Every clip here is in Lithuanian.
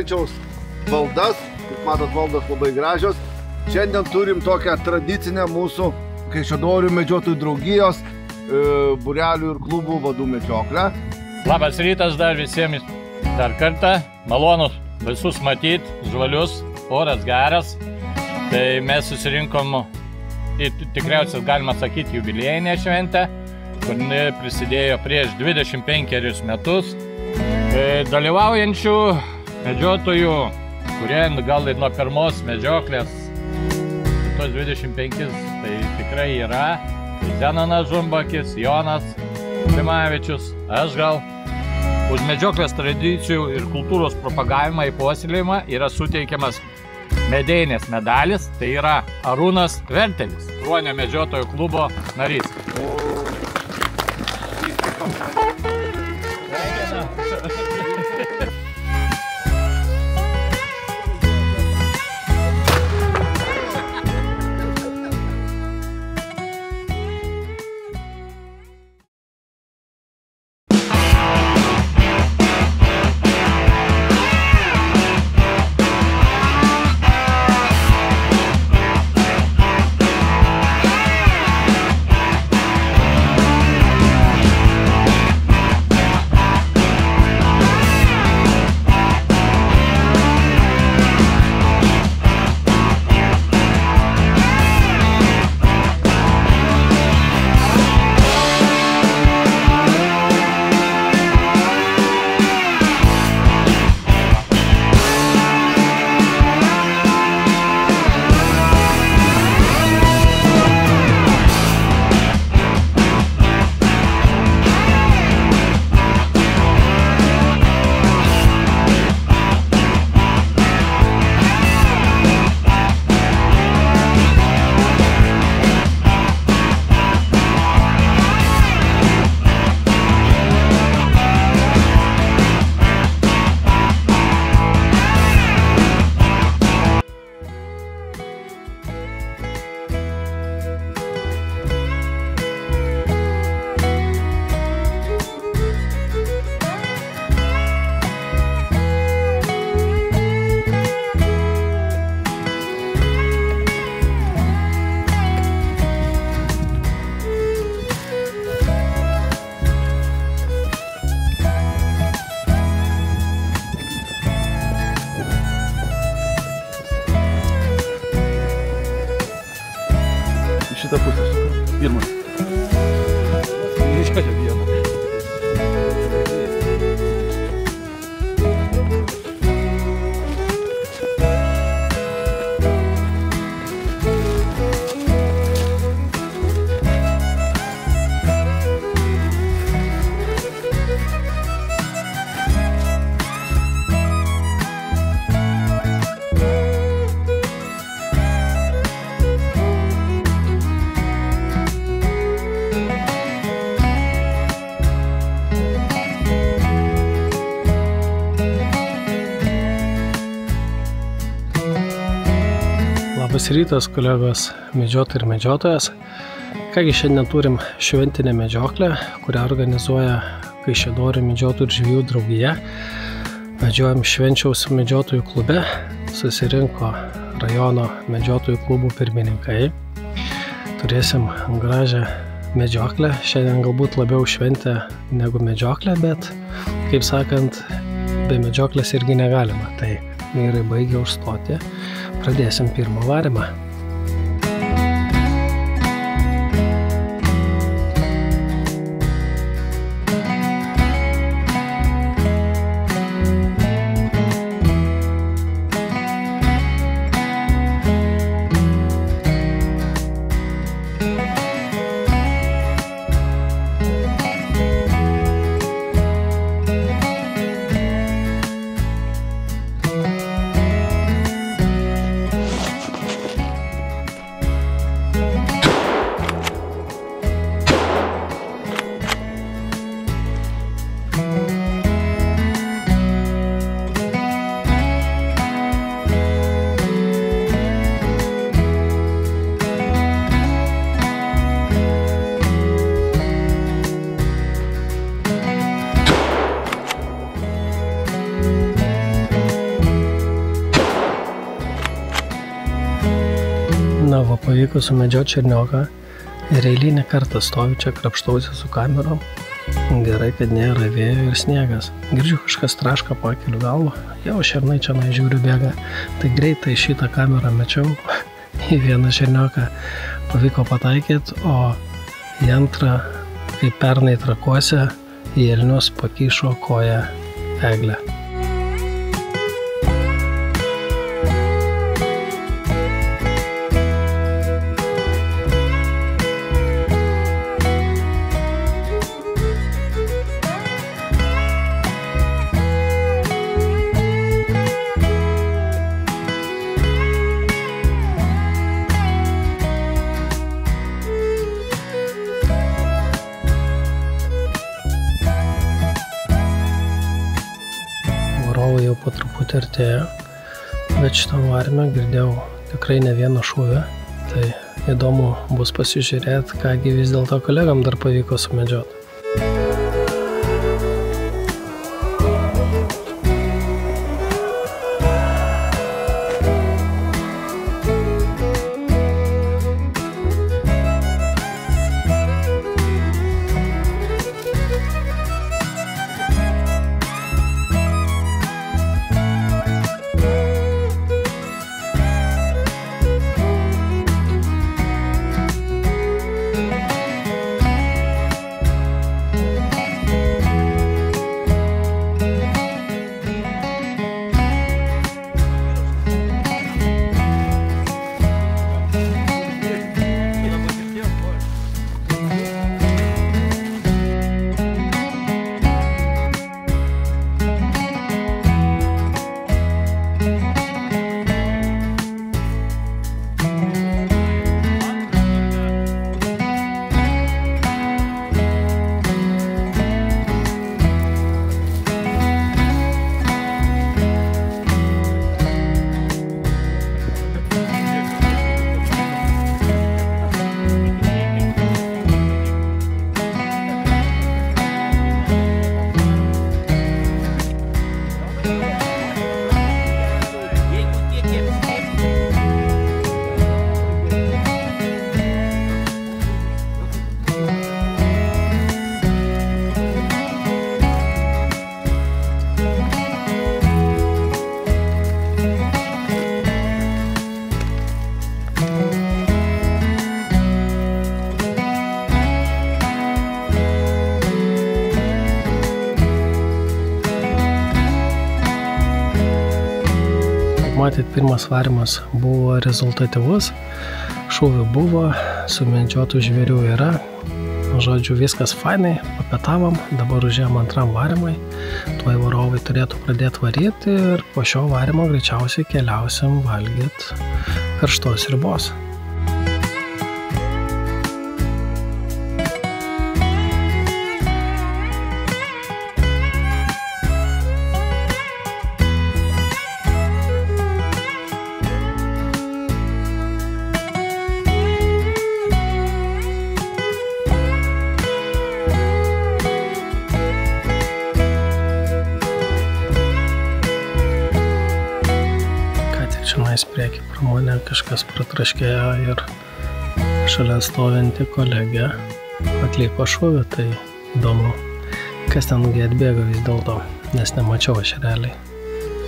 Švenčiaus valdas. Kaip matot, valdos labai gražios. Šiandien turim tokią tradicinę mūsų Kaišiadorių medžiotojų draugijos būrelių ir klubų vadų medžioklę. Labas rytas dar visiems dar kartą. Malonu visus matyti, žvalius, oras geras. Tai mes susirinkom į tikriausiai galima sakyti jubiliejinę šventę, kuri prisidėjo prieš 25 metus. Dalyvaujančių medžiotojų, kurie gal ir nuo pirmos medžioklės, tos 25, tai tikrai yra. Zenonas Žumbakis, Jonas Klimavičius, aš gal. Už medžioklės tradicijų ir kultūros propagavimą į puoselėjimą yra suteikiamas medeinės medalis, tai yra Arūnas Vertelis, Ruonio medžiotojų klubo narys. Šitą pusę suka. Pirmas. Iš kad jau vieną. Labas rytas, kolegos medžiotojai ir medžiotojas. Kągi šiandien turim šventinę medžioklę, kurią organizuoja Kaišiadorių medžiotojų ir žvejų draugija. Medžiojam Švenčiaus medžiotojų klube. Susirinko rajono medžiotojų klubų pirmininkai. Turėsim gražią medžioklę. Šiandien galbūt labiau šventė negu medžioklė, bet, kaip sakant, be medžioklės irgi negalima. Tai vyrai baigė užstoti. Pradėsim pirmą varymą. pavyko sumedžioti černioką ir eilinį kartą stoviu čia krapštausi su kamerom. Gerai, kad nėra vėjo ir sniegas. Girdžiu kažkas traška, pakeliu galvą, jau šernai čia žiūriu bėga. Tai greitai šitą kamerą mečiau, į vieną černioką pavyko pataikyti, o į antrą, kaip pernai Trakuose, į elnius pakišo koją eglę. Varovai jau po truputį artėjo, bet šitą varmę girdėjau tikrai ne vieną šūvį, tai įdomu bus pasižiūrėti, kągi vis dėlto kolegam dar pavyko sumedžioti. Matyt, pirmas varimas buvo rezultatyvus, šūvių buvo, sumedžiotų žvėrių yra. Žodžiu, viskas fainai, papietavom, dabar užėjom antram varimui. Tuoj varovai turėtų pradėti varyti ir po šio varimo greičiausiai keliausim valgyti karštos sriubos. Čionais priekį pro mane kažkas pratraškėjo ir šalia stovinti kolegė atliko šūvį, tai įdomu, kas tengi atbėgo vis dėlto, nes nemačiau aš realiai.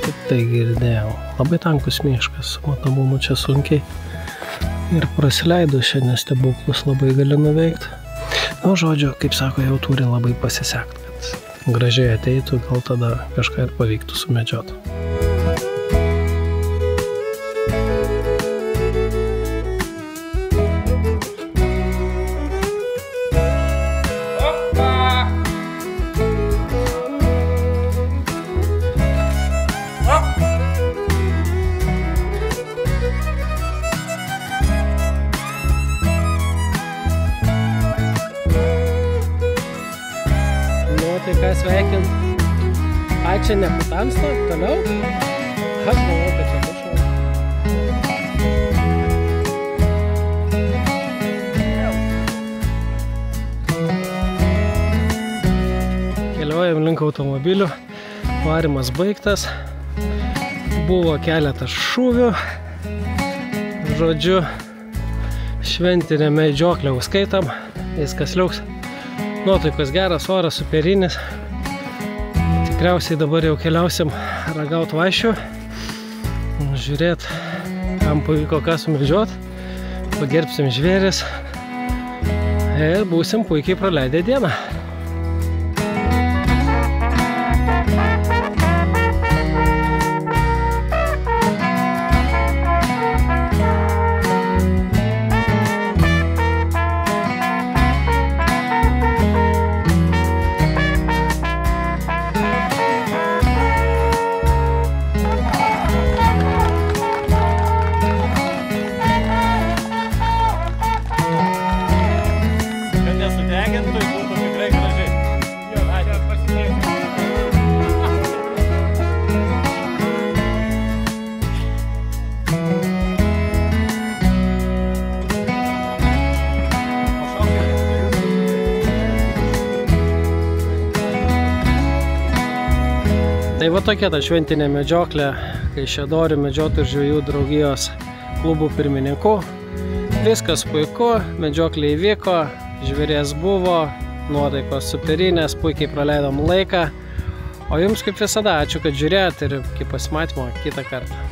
Tik tai girdėjau. Labai tankus miškas, matomumu čia sunkiai ir prasileido šiandien stebuklus labai gali nuveikti. Nu, žodžiu, kaip sako, jau turi labai pasisekti, kad gražiai ateitų, gal tada kažką ir pavyktų sumedžioti. Tai ką sveikint, čia nepatamsta, toliau, aš galvoju, kad čia dušo. Keliaujam link automobilių, varimas baigtas, buvo keletas šūvių, žodžiu, šventinę medžioklę užskaitom, viskas liuks. Nuotaikos geras, oras superinis. Tikriausiai dabar jau keliausim ragauti vaišių, žiūrėt, kam pavyko ką sumedžiot, pagerbsim žvėris ir būsim puikiai praleidę dieną. Tai va tokia ta šventinė medžioklė Kaišiadorių medžiotojų ir žvejų draugijos klubų pirmininkų. Viskas puiku, medžioklė įvyko, žvėries buvo, nuotaikos superinės, puikiai praleidom laiką. O jums kaip visada ačiū, kad žiūrėjot ir iki pasimatymo kitą kartą.